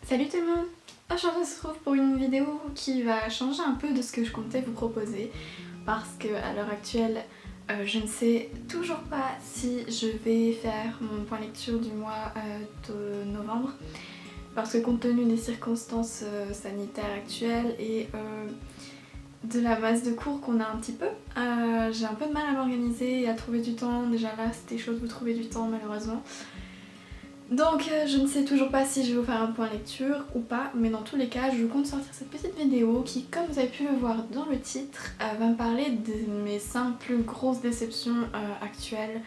Salut tout le monde! Aujourd'hui on se retrouve pour une vidéo qui va changer un peu de ce que je comptais vous proposer parce que à l'heure actuelle je ne sais toujours pas si je vais faire mon point lecture du mois de novembre parce que compte tenu des circonstances sanitaires actuelles et de la masse de cours qu'on a un petit peu, j'ai un peu de mal à m'organiser et à trouver du temps. Déjà là c'était chaud de vous trouver du temps malheureusement. Donc je ne sais toujours pas si je vais vous faire un point lecture ou pas, mais dans tous les cas je compte sortir cette petite vidéo qui, comme vous avez pu le voir dans le titre, va me parler de mes 5 plus grosses déceptions actuelles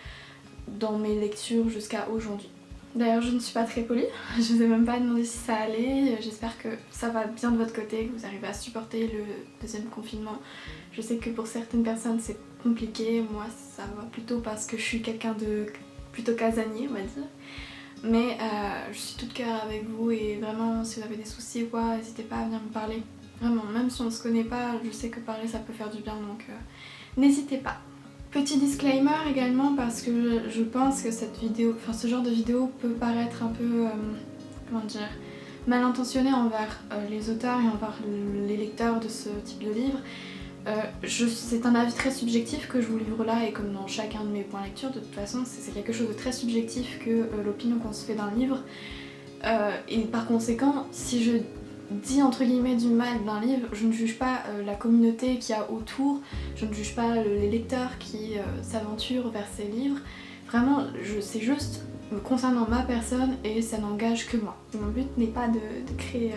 dans mes lectures jusqu'à aujourd'hui. D'ailleurs je ne suis pas très polie, je vous ai même pas demandé si ça allait, j'espère que ça va bien de votre côté, que vous arrivez à supporter le deuxième confinement. Je sais que pour certaines personnes c'est compliqué, moi ça va plutôt parce que je suis quelqu'un de plutôt casanier on va dire. Mais je suis toute cœur avec vous et vraiment si vous avez des soucis ou quoi, n'hésitez pas à venir me parler. Vraiment, même si on ne se connaît pas, je sais que parler ça peut faire du bien donc n'hésitez pas. Petit disclaimer également parce que je pense que cette vidéo, enfin ce genre de vidéo peut paraître un peu, comment dire, mal intentionné envers les auteurs et envers les lecteurs de ce type de livre. C'est un avis très subjectif que je vous livre là et comme dans chacun de mes points lecture, de toute façon c'est quelque chose de très subjectif que l'opinion qu'on se fait d'un livre. Et par conséquent, si je dis entre guillemets du mal d'un livre, je ne juge pas la communauté qu'il y a autour, je ne juge pas les lecteurs qui s'aventurent vers ces livres. Vraiment, c'est juste concernant ma personne et ça n'engage que moi. Mon but n'est pas de créer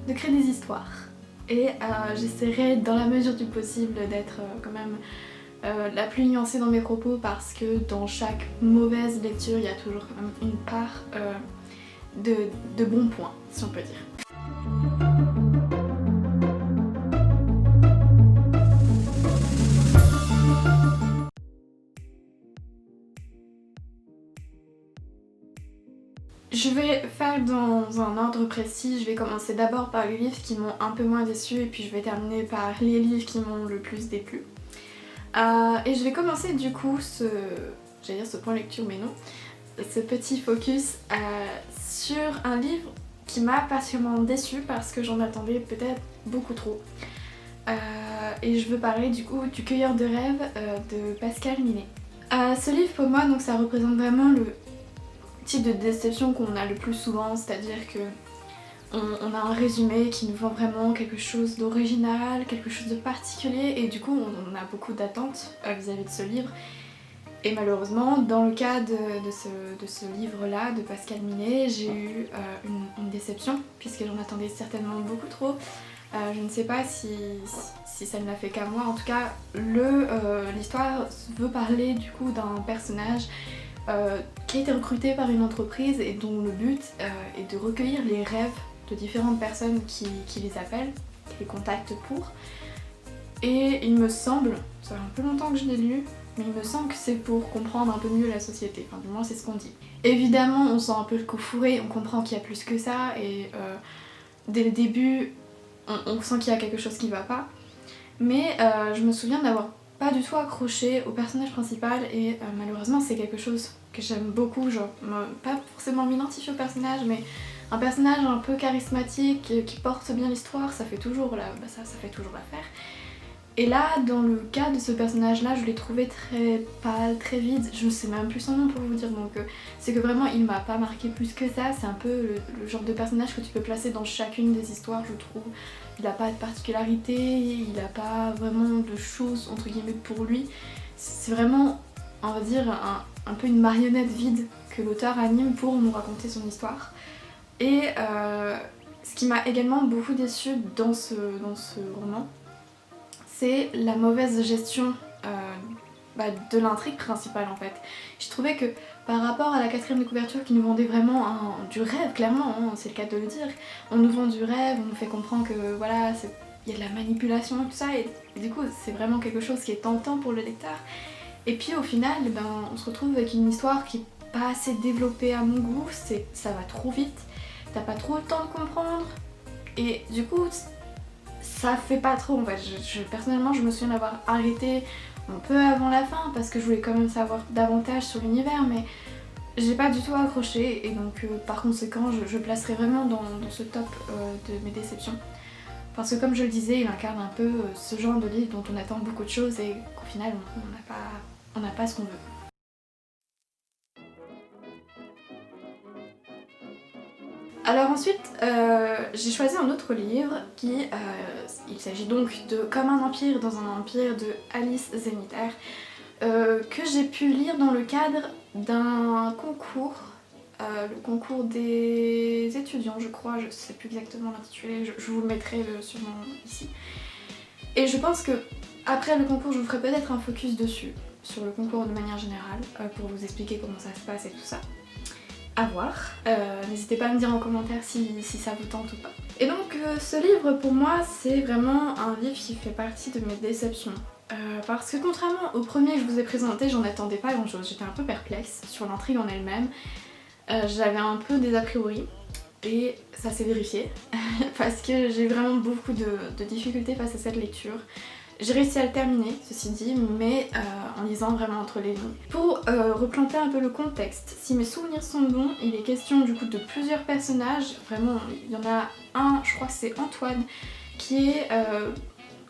des histoires. Et j'essaierai dans la mesure du possible d'être quand même la plus nuancée dans mes propos parce que dans chaque mauvaise lecture il y a toujours quand même une part de bons points si on peut dire. Je vais faire dans un ordre précis, je vais commencer d'abord par les livres qui m'ont un peu moins déçue et puis je vais terminer par les livres qui m'ont le plus déplu. Et je vais commencer du coup j'allais dire ce point lecture mais non, ce petit focus sur un livre qui m'a particulièrement déçue parce que j'en attendais peut-être beaucoup trop. Et je veux parler du coup du Cueilleur de rêves de Pascal Minault. Ce livre pour moi donc ça représente vraiment le type de déception qu'on a le plus souvent, c'est-à-dire que on a un résumé qui nous vend vraiment quelque chose d'original, quelque chose de particulier et du coup on a beaucoup d'attentes vis-à-vis de ce livre. Et malheureusement, dans le cas de ce livre-là, de Pascal Minault, j'ai eu une déception puisque j'en attendais certainement beaucoup trop. Je ne sais pas si ça ne l'a fait qu'à moi, en tout cas l'histoire veut parler du coup d'un personnage qui a été recruté par une entreprise et dont le but est de recueillir les rêves de différentes personnes qui les appellent, qui les contactent pour. Et il me semble, ça fait un peu longtemps que je l'ai lu, mais il me semble que c'est pour comprendre un peu mieux la société, enfin du moins c'est ce qu'on dit. Évidemment on sent un peu le coup fourré, on comprend qu'il y a plus que ça et dès le début on sent qu'il y a quelque chose qui va pas. Mais je me souviens d'avoir pas du tout accroché au personnage principal et malheureusement c'est quelque chose que j'aime beaucoup, genre pas forcément m'identifier au personnage mais un personnage un peu charismatique qui porte bien l'histoire, ça fait toujours ça fait toujours l'affaire. Et là dans le cas de ce personnage là je l'ai trouvé très pâle, très vide, je sais même plus son nom pour vous dire donc c'est que vraiment il m'a pas marqué plus que ça, c'est un peu le genre de personnage que tu peux placer dans chacune des histoires je trouve. Il n'a pas de particularité, il n'a pas vraiment de choses entre guillemets pour lui. C'est vraiment, on va dire, un peu une marionnette vide que l'auteur anime pour nous raconter son histoire. Et ce qui m'a également beaucoup déçue dans ce roman, c'est la mauvaise gestion de l'intrigue principale en fait. Je trouvais que par rapport à la 4ème de couverture qui nous vendait vraiment du rêve, clairement, hein, c'est le cas de le dire, on nous vend du rêve, on nous fait comprendre que voilà, il y a de la manipulation et tout ça, et du coup c'est vraiment quelque chose qui est tentant pour le lecteur. Et puis au final, on se retrouve avec une histoire qui n'est pas assez développée à mon goût, ça va trop vite, t'as pas trop le temps de comprendre, et du coup ça fait pas trop en fait. Personnellement je me souviens d'avoir arrêté un peu avant la fin parce que je voulais quand même savoir davantage sur l'univers, mais j'ai pas du tout accroché et donc par conséquent je placerai vraiment dans ce top de mes déceptions. Parce que comme je le disais, il incarne un peu ce genre de livre dont on attend beaucoup de choses et qu'au final on n'a pas ce qu'on veut. Alors ensuite, j'ai choisi un autre livre il s'agit donc de Comme un empire dans un empire de Alice Zeniter, que j'ai pu lire dans le cadre d'un concours, le concours des étudiants je crois, je sais plus exactement l'intitulé, je vous le mettrai sûrement ici. Et je pense que après le concours je vous ferai peut-être un focus dessus, sur le concours de manière générale, pour vous expliquer comment ça se passe et tout ça. À voir. N'hésitez pas à me dire en commentaire si ça vous tente ou pas. Et donc ce livre pour moi c'est vraiment un livre qui fait partie de mes déceptions. Parce que contrairement au premier que je vous ai présenté, j'en attendais pas grand chose, j'étais un peu perplexe sur l'intrigue en elle-même. J'avais un peu des a priori et ça s'est vérifié parce que j'ai vraiment beaucoup de difficultés face à cette lecture. J'ai réussi à le terminer, ceci dit, mais en lisant vraiment entre les lignes. Pour replanter un peu le contexte, si mes souvenirs sont bons, il est question du coup de plusieurs personnages. Vraiment, il y en a un, je crois que c'est Antoine, qui est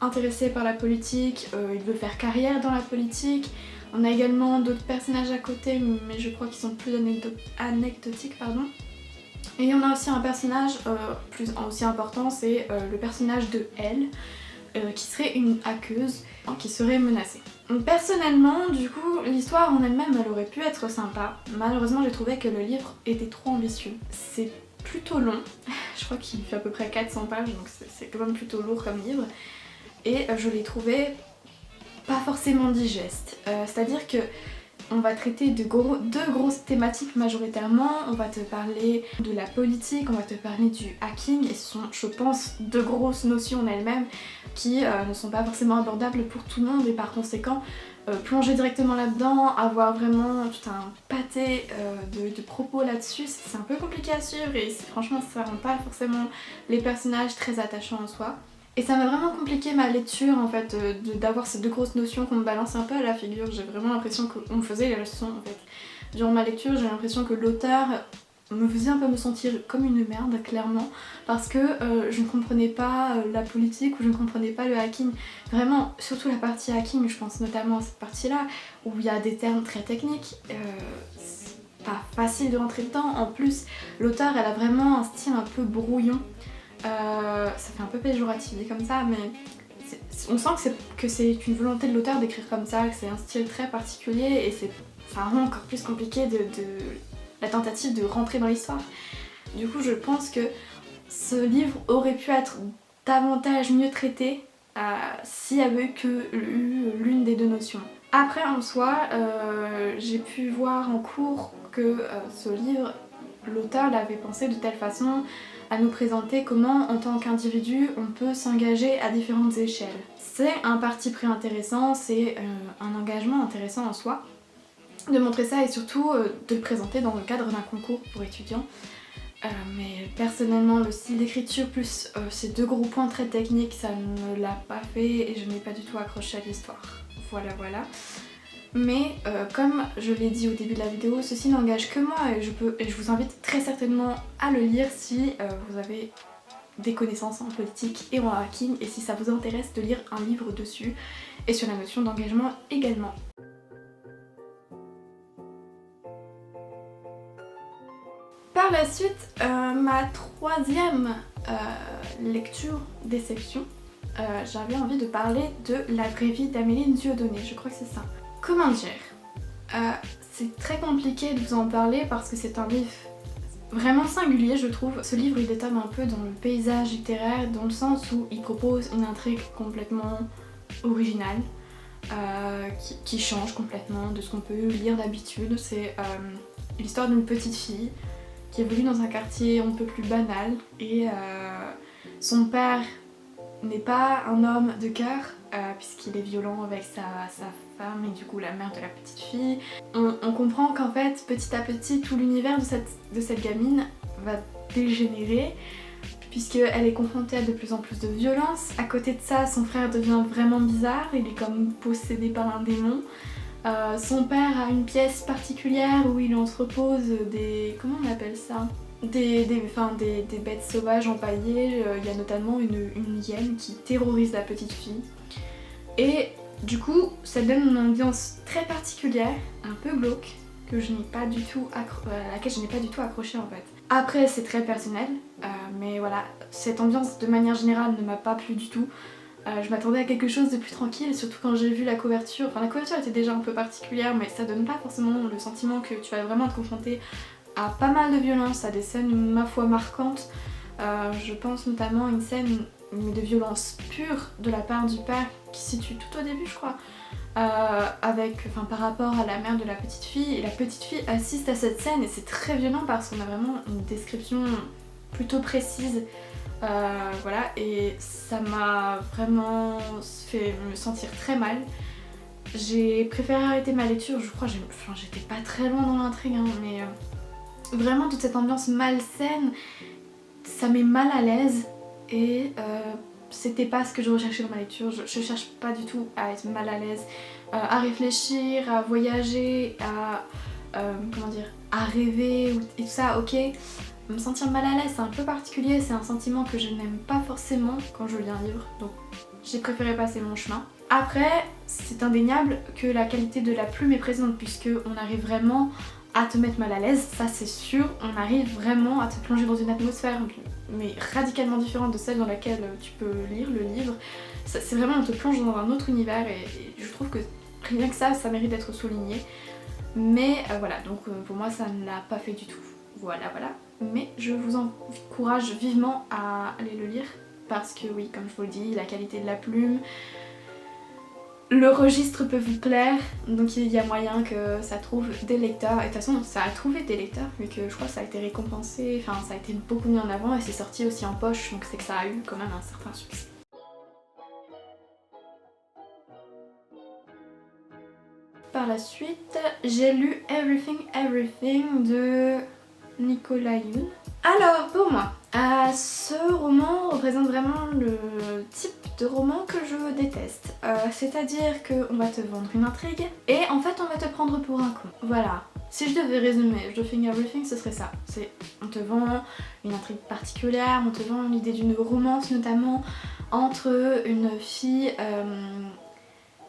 intéressé par la politique, il veut faire carrière dans la politique. On a également d'autres personnages à côté, mais je crois qu'ils sont plus anecdotiques, pardon. Et on a aussi un personnage aussi important, c'est le personnage de Elle, qui serait une hackeuse qui serait menacée. Donc personnellement, du coup, l'histoire en elle-même, elle aurait pu être sympa. Malheureusement, j'ai trouvé que le livre était trop ambitieux. C'est plutôt long, je crois qu'il fait à peu près 400 pages, donc c'est quand même plutôt lourd comme livre. Et je l'ai trouvé pas forcément digeste. C'est-à-dire que on va traiter de deux grosses thématiques majoritairement. On va te parler de la politique, on va te parler du hacking, et ce sont, je pense, deux grosses notions en elles-mêmes qui ne sont pas forcément abordables pour tout le monde, et par conséquent, plonger directement là-dedans, avoir vraiment tout un pâté de propos là-dessus, c'est un peu compliqué à suivre et franchement ça rend pas forcément les personnages très attachants en soi. Et ça m'a vraiment compliqué ma lecture en fait, d'avoir ces deux grosses notions qu'on me balance un peu à la figure. J'ai vraiment l'impression qu'on me faisait les leçons en fait. Durant ma lecture, j'ai l'impression que l'auteur me faisait un peu me sentir comme une merde, clairement, parce que je ne comprenais pas la politique ou je ne comprenais pas le hacking. Vraiment, surtout la partie hacking, je pense notamment à cette partie-là, où il y a des termes très techniques. C'est pas facile de rentrer dedans. En plus, l'auteur, elle a vraiment un style un peu brouillon. Ça fait un peu péjoratif dit comme ça, mais on sent que c'est une volonté de l'auteur d'écrire comme ça, que c'est un style très particulier et ça rend encore plus compliqué la tentative de rentrer dans l'histoire. Du coup, je pense que ce livre aurait pu être davantage mieux traité s'il y avait eu que l'une des deux notions. Après, en soi, j'ai pu voir en cours que ce livre, l'auteur l'avait pensé de telle façon à nous présenter comment, en tant qu'individu, on peut s'engager à différentes échelles. C'est un parti pris intéressant, c'est un engagement intéressant en soi, de montrer ça et surtout de le présenter dans le cadre d'un concours pour étudiants. Mais personnellement, le style d'écriture plus ces deux gros points très techniques, ça ne l'a pas fait et je n'ai pas du tout accroché à l'histoire. Voilà, voilà. Mais comme je l'ai dit au début de la vidéo, ceci n'engage que moi et je vous invite très certainement à le lire si vous avez des connaissances en politique et en hacking et si ça vous intéresse de lire un livre dessus et sur la notion d'engagement également. Par la suite, ma troisième lecture déception, j'avais envie de parler de La vraie vie d'Amélie Dieudonné, je crois que c'est ça. Comment dire, c'est très compliqué de vous en parler parce que c'est un livre vraiment singulier je trouve. Ce livre il détale un peu dans le paysage littéraire dans le sens où il propose une intrigue complètement originale qui change complètement de ce qu'on peut lire d'habitude. C'est l'histoire d'une petite fille qui évolue dans un quartier un peu plus banal et son père n'est pas un homme de cœur puisqu'il est violent avec sa femme et du coup la mère de la petite fille. On comprend qu'en fait petit à petit tout l'univers de cette gamine va dégénérer puisqu'elle est confrontée à de plus en plus de violence. À côté de ça, son frère devient vraiment bizarre, il est comme possédé par un démon. Son père a une pièce particulière où il entrepose des... comment on appelle ça? Des bêtes sauvages empaillées. Il y a notamment une hyène qui terrorise la petite fille. Et du coup, ça donne une ambiance très particulière, un peu glauque, que je n'ai pas du tout à laquelle je n'ai pas du tout accroché en fait. Après, c'est très personnel, mais voilà, cette ambiance de manière générale ne m'a pas plu du tout. Je m'attendais à quelque chose de plus tranquille, surtout quand j'ai vu la couverture. Enfin, la couverture était déjà un peu particulière, mais ça donne pas forcément le sentiment que tu vas vraiment te confronter à pas mal de violence, à des scènes, ma foi, marquantes. Je pense notamment à une scène de violence pure de la part du père qui se situe tout au début, je crois, par rapport à la mère de la petite fille. Et la petite fille assiste à cette scène et c'est très violent parce qu'on a vraiment une description plutôt précise. Voilà, et ça m'a vraiment fait me sentir très mal. J'ai préféré arrêter ma lecture, je crois, j'étais pas très loin dans l'intrigue, hein, mais vraiment toute cette ambiance malsaine, ça met mal à l'aise et c'était pas ce que je recherchais dans ma lecture. Je cherche pas du tout à être mal à l'aise, à réfléchir, à voyager, à rêver et tout ça, ok. Me sentir mal à l'aise, c'est un peu particulier, c'est un sentiment que je n'aime pas forcément quand je lis un livre, donc j'ai préféré passer mon chemin. Après, c'est indéniable que la qualité de la plume est présente puisque on arrive vraiment à te mettre mal à l'aise, ça c'est sûr, on arrive vraiment à te plonger dans une atmosphère mais radicalement différente de celle dans laquelle tu peux lire le livre. C'est vraiment, on te plonge dans un autre univers et je trouve que rien que ça mérite d'être souligné. Mais voilà, donc pour moi ça ne l'a pas fait du tout. Voilà. Mais je vous encourage vivement à aller le lire parce que oui, comme je vous le dis, la qualité de la plume, le registre peut vous plaire, donc il y a moyen que ça trouve des lecteurs. Et de toute façon, ça a trouvé des lecteurs vu que je crois que ça a été récompensé, enfin ça a été beaucoup mis en avant et c'est sorti aussi en poche, donc c'est que ça a eu quand même un certain succès. Par la suite, j'ai lu Everything de Nicolas Yoon. Alors pour moi, ce roman représente vraiment le type de roman que je déteste. C'est-à-dire qu'on va te vendre une intrigue et en fait on va te prendre pour un con. Voilà. Si je devais résumer Everything, ce serait ça. On te vend une intrigue particulière, on te vend l'idée d'une romance notamment entre une fille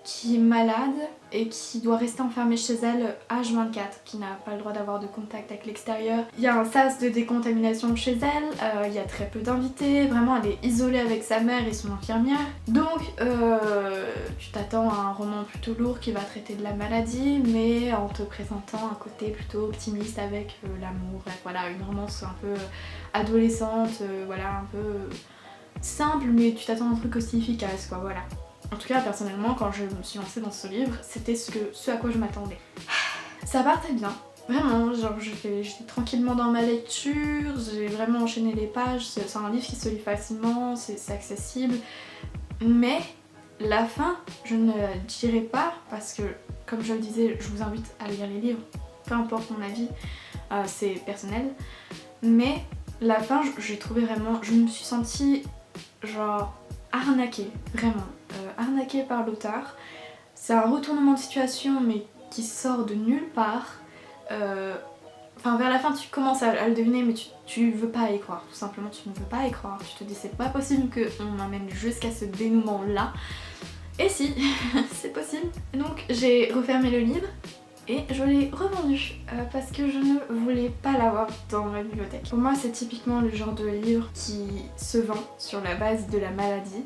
qui est malade et qui doit rester enfermée chez elle H24, qui n'a pas le droit d'avoir de contact avec l'extérieur. Il y a un sas de décontamination chez elle, il y a très peu d'invités, vraiment elle est isolée avec sa mère et son infirmière. Donc tu t'attends à un roman plutôt lourd qui va traiter de la maladie, mais en te présentant un côté plutôt optimiste avec l'amour, voilà, une romance un peu adolescente, voilà, un peu simple, mais tu t'attends à un truc aussi efficace, quoi, voilà. En tout cas, personnellement, quand je me suis lancée dans ce livre, c'était ce à quoi je m'attendais. Ça partait bien, vraiment, genre j'étais tranquillement dans ma lecture, j'ai vraiment enchaîné les pages, c'est un livre qui se lit facilement, c'est accessible, mais la fin, je ne dirai pas, parce que, comme je le disais, je vous invite à lire les livres, peu importe mon avis, c'est personnel, mais la fin, j'ai trouvé vraiment, je me suis sentie genre arnaquée, vraiment. Arnaquée par l'auteur. C'est un retournement de situation mais qui sort de nulle part. Enfin vers la fin tu commences à le deviner mais tu veux pas y croire, tout simplement tu ne veux pas y croire. Tu te dis c'est pas possible qu'on m'amène jusqu'à ce dénouement là. Et si, c'est possible. Donc j'ai refermé le livre et je l'ai revendu parce que je ne voulais pas l'avoir dans ma bibliothèque. Pour moi c'est typiquement le genre de livre qui se vend sur la base de la maladie.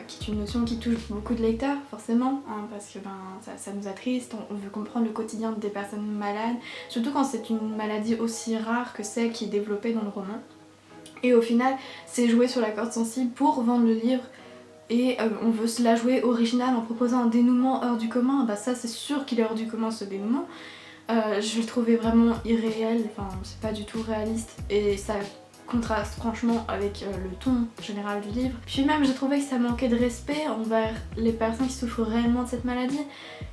Qui est une notion qui touche beaucoup de lecteurs forcément, hein, parce que ça nous attriste, on veut comprendre le quotidien des personnes malades, surtout quand c'est une maladie aussi rare que celle qui est développée dans le roman. Et au final, c'est jouer sur la corde sensible pour vendre le livre et on veut se la jouer originale en proposant un dénouement hors du commun. Bah ça c'est sûr qu'il est hors du commun ce dénouement. Je le trouvais vraiment irréel, enfin c'est pas du tout réaliste et ça contraste franchement avec le ton général du livre. Puis même j'ai trouvé que ça manquait de respect envers les personnes qui souffrent réellement de cette maladie.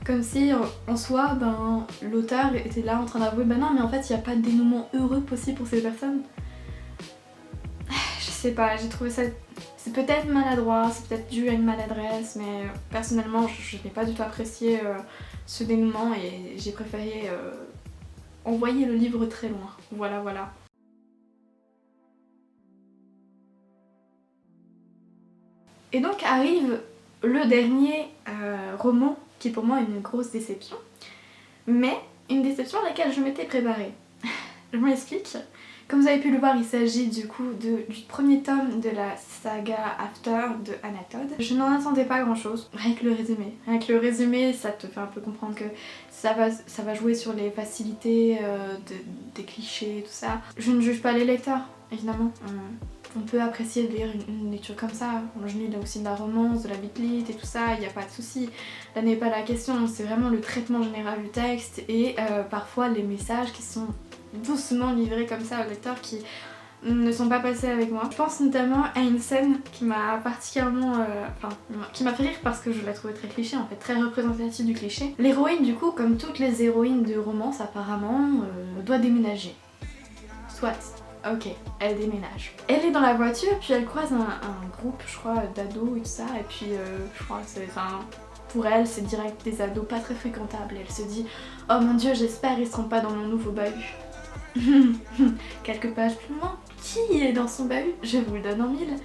Comme si en soi l'auteur était là en train d'avouer non mais en fait il n'y a pas de dénouement heureux possible pour ces personnes. Je sais pas, j'ai trouvé ça C'est peut-être maladroit, c'est peut-être dû à une maladresse, mais personnellement je n'ai pas du tout apprécié ce dénouement et j'ai préféré envoyer le livre très loin. Voilà, voilà. Et donc arrive le dernier roman qui pour moi est une grosse déception, mais une déception à laquelle je m'étais préparée. Je m'explique. Comme vous avez pu le voir, il s'agit du coup du premier tome de la saga After de Anatole. Je n'en attendais pas grand chose, rien que le résumé. Rien que le résumé, ça te fait un peu comprendre que ça va jouer sur les facilités des clichés et tout ça. Je ne juge pas les lecteurs, évidemment. On peut apprécier de lire une lecture comme ça. Je lis aussi de la romance, de la bitlit et tout ça, il n'y a pas de souci. Là n'est pas la question, c'est vraiment le traitement général du texte et parfois les messages qui sont doucement livrés comme ça aux lecteurs qui ne sont pas passés avec moi. Je pense notamment à une scène qui m'a particulièrement... qui m'a fait rire parce que je la trouvais très cliché en fait, très représentative du cliché. L'héroïne du coup, comme toutes les héroïnes de romance apparemment, doit déménager. Soit. Ok, elle déménage. Elle est dans la voiture, puis elle croise un groupe, je crois, d'ados et tout ça, et puis je crois que c'est... pour elle, c'est direct des ados pas très fréquentables, et elle se dit « Oh mon dieu, j'espère ils seront pas dans mon nouveau bahut. » Quelques pages plus loin, qui est dans son bahut? Je vous le donne en mille.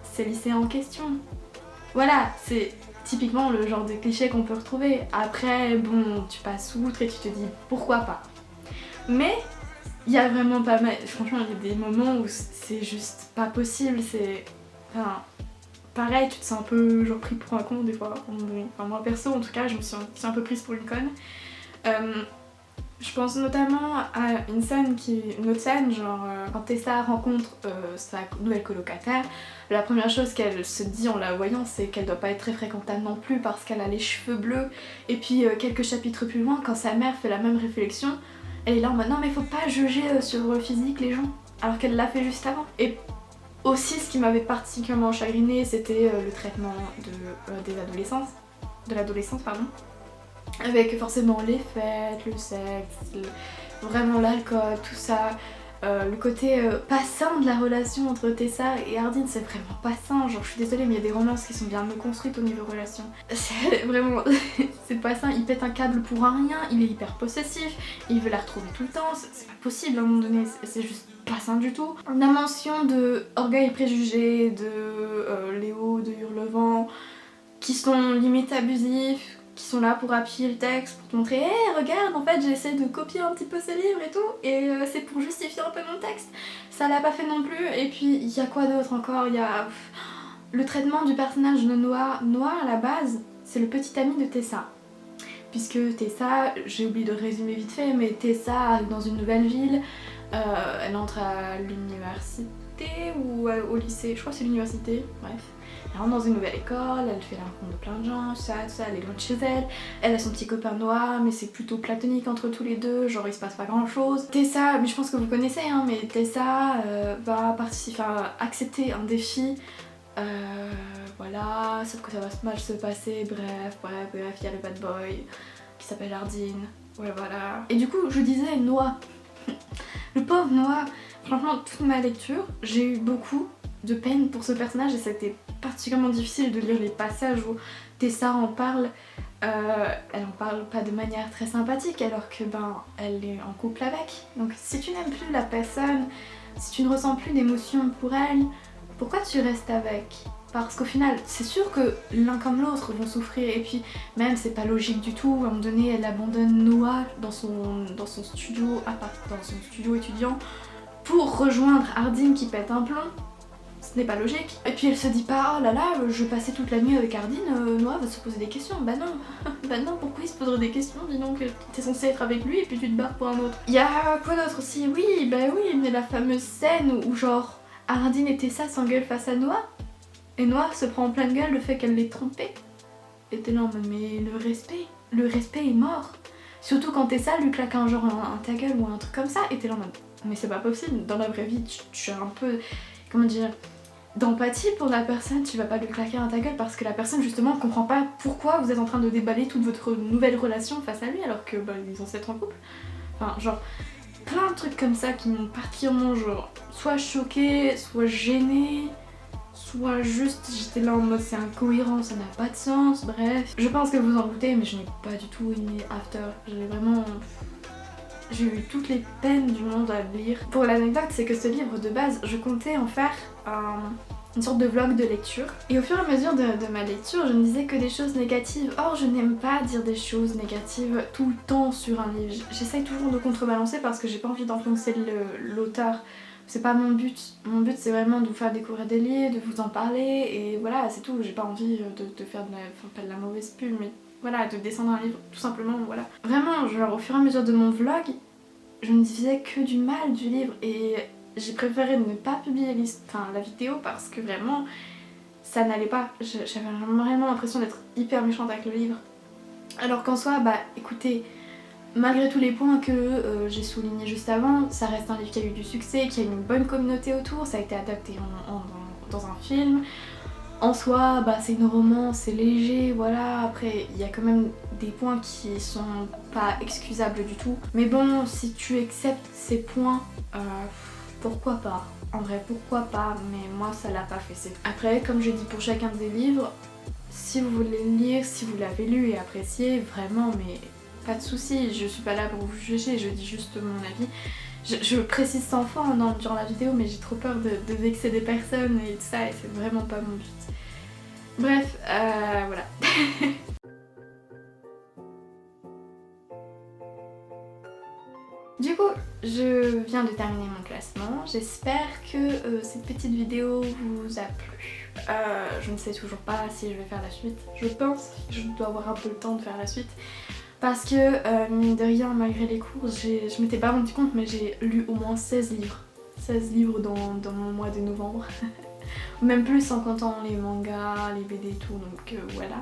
C'est le lycéen en question. Voilà, c'est typiquement le genre de cliché qu'on peut retrouver. Après, bon, tu passes outre et tu te dis « Pourquoi pas ?» Mais... il y a vraiment pas mal, franchement il y a des moments où c'est juste pas possible, c'est... Enfin, pareil, tu te sens un peu genre pris pour un con des fois, enfin moi perso en tout cas je me suis un peu prise pour une conne. Je pense notamment à une autre scène, genre quand Tessa rencontre sa nouvelle colocataire, la première chose qu'elle se dit en la voyant c'est qu'elle doit pas être très fréquentable non plus parce qu'elle a les cheveux bleus, et puis quelques chapitres plus loin quand sa mère fait la même réflexion, elle est là en mode non mais faut pas juger sur le physique les gens, alors qu'elle l'a fait juste avant. Et aussi ce qui m'avait particulièrement chagrinée c'était le traitement de l'adolescence pardon, avec forcément les fêtes, le sexe, vraiment l'alcool, tout ça. Le côté pas sain de la relation entre Tessa et Hardin, c'est vraiment pas sain, genre je suis désolée mais il y a des romances qui sont bien mieux construites au niveau relation. C'est vraiment, c'est pas sain, il pète un câble pour un rien, il est hyper possessif, il veut la retrouver tout le temps, c'est pas possible à un moment donné, c'est juste pas sain du tout. La mention de Orgueil et Préjugés, de Léo, de Hurlevent, qui sont limite abusifs, qui sont là pour appuyer le texte, pour te montrer hey, regarde, en fait j'essaie de copier un petit peu ces livres et tout, et c'est pour justifier un peu mon texte. Ça l'a pas fait non plus, et puis il y a quoi d'autre encore? Il y a le traitement du personnage de Noah. Noah à la base, c'est le petit ami de Tessa. Puisque Tessa, j'ai oublié de résumer vite fait, mais Tessa arrive dans une nouvelle ville, elle entre à l'université ou au lycée, je crois que c'est l'université, bref. Elle rentre dans une nouvelle école, elle fait la rencontre de plein de gens, ça, elle est loin de chez elle, elle a son petit copain Noah, mais c'est plutôt platonique entre tous les deux, genre il se passe pas grand chose. Tessa, mais je pense que vous connaissez, hein, mais Tessa va accepter un défi, voilà, sauf que ça va mal se passer, bref, il y a le bad boy qui s'appelle Hardin, ouais voilà. Et du coup, je disais Noah, le pauvre Noah, franchement toute ma lecture, j'ai eu beaucoup de peine pour ce personnage et ça a été particulièrement difficile de lire les passages où Tessa en parle. Elle en parle pas de manière très sympathique alors que elle est en couple avec. Donc si tu n'aimes plus la personne, si tu ne ressens plus d'émotion pour elle, pourquoi tu restes avec? Parce qu'au final, c'est sûr que l'un comme l'autre vont souffrir et puis même c'est pas logique du tout. À un moment donné, elle abandonne Noah dans son studio étudiant pour rejoindre Hardin qui pète un plomb. Ce n'est pas logique. Et puis elle se dit pas oh là là, je vais passer toute la nuit avec Hardin, Noah va se poser des questions. Bah non, bah non, pourquoi il se poserait des questions? Dis donc, t'es censé être avec lui et puis tu te barres pour un autre. Il y a quoi d'autre aussi? Oui, bah oui, mais la fameuse scène où genre Hardin et Tessa s'engueulent face à Noah et Noah se prend en pleine gueule le fait qu'elle l'ait trompé. Et t'es là en mode mais le respect est mort. Surtout quand Tessa lui claque un genre un ta gueule ou un truc comme ça et t'es là en mode mais c'est pas possible, dans la vraie vie tu as un peu, comment dire, d'empathie pour la personne, tu vas pas lui claquer un ta gueule parce que la personne justement comprend pas pourquoi vous êtes en train de déballer toute votre nouvelle relation face à lui alors que ils sont censés être en couple. Enfin genre plein de trucs comme ça qui m'ont particulièrement genre soit choquée, soit gênée, soit juste j'étais là en mode c'est incohérent, ça n'a pas de sens, bref. Je pense que vous en doutez mais je n'ai pas du tout aimé After. J'ai eu toutes les peines du monde à le lire. Pour l'anecdote, c'est que ce livre de base, je comptais en faire une sorte de vlog de lecture. Et au fur et à mesure de ma lecture, je ne disais que des choses négatives. Or, je n'aime pas dire des choses négatives tout le temps sur un livre. J'essaye toujours de contrebalancer parce que j'ai pas envie d'enfoncer l'auteur. C'est pas mon but. Mon but, c'est vraiment de vous faire découvrir des livres, de vous en parler, et voilà, c'est tout. J'ai pas envie de faire pas de la mauvaise pub, mais voilà, de descendre un livre, tout simplement, voilà. Vraiment, genre, au fur et à mesure de mon vlog, je ne disais que du mal du livre, et j'ai préféré ne pas publier la vidéo parce que vraiment, ça n'allait pas. J'avais vraiment l'impression d'être hyper méchante avec le livre. Alors qu'en soi, bah écoutez, malgré tous les points que j'ai soulignés juste avant, ça reste un livre qui a eu du succès, qui a une bonne communauté autour, ça a été adapté dans un film. En soi, bah, c'est une romance, c'est léger, voilà. Après, il y a quand même des points qui sont pas excusables du tout. Mais bon, si tu acceptes ces points, pourquoi pas? En vrai, pourquoi pas? Mais moi, ça l'a pas fait. Après, comme je dis pour chacun des livres, si vous voulez le lire, si vous l'avez lu et apprécié, vraiment, mais pas de soucis. Je suis pas là pour vous juger, je dis juste mon avis. Je précise 100 fois durant la vidéo, mais j'ai trop peur de vexer des personnes et tout ça, et c'est vraiment pas mon but. Bref, voilà. Du coup, je viens de terminer mon classement. J'espère que cette petite vidéo vous a plu. Je ne sais toujours pas si je vais faire la suite. Je pense que je dois avoir un peu le temps de faire la suite. Parce que, mine de rien, malgré les cours, je m'étais pas rendu compte, mais j'ai lu au moins 16 livres. 16 livres dans mon mois de novembre. Même plus en comptant les mangas, les BD et tout, donc voilà.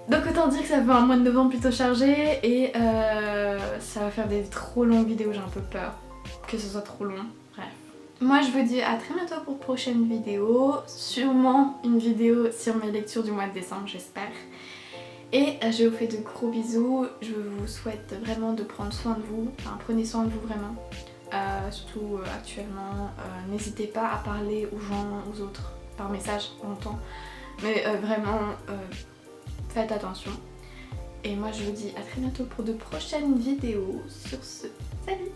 Donc autant dire que ça fait un mois de novembre plutôt chargé et ça va faire des trop longues vidéos, j'ai un peu peur que ce soit trop long. Bref. Moi je vous dis à très bientôt pour de prochaines vidéos. Sûrement une vidéo sur mes lectures du mois de décembre, j'espère. Et je vous fais de gros bisous, je vous souhaite vraiment de prendre soin de vous, enfin prenez soin de vous vraiment, surtout actuellement, n'hésitez pas à parler aux gens, aux autres, par message, on entend, mais vraiment faites attention. Et moi je vous dis à très bientôt pour de prochaines vidéos, sur ce, salut!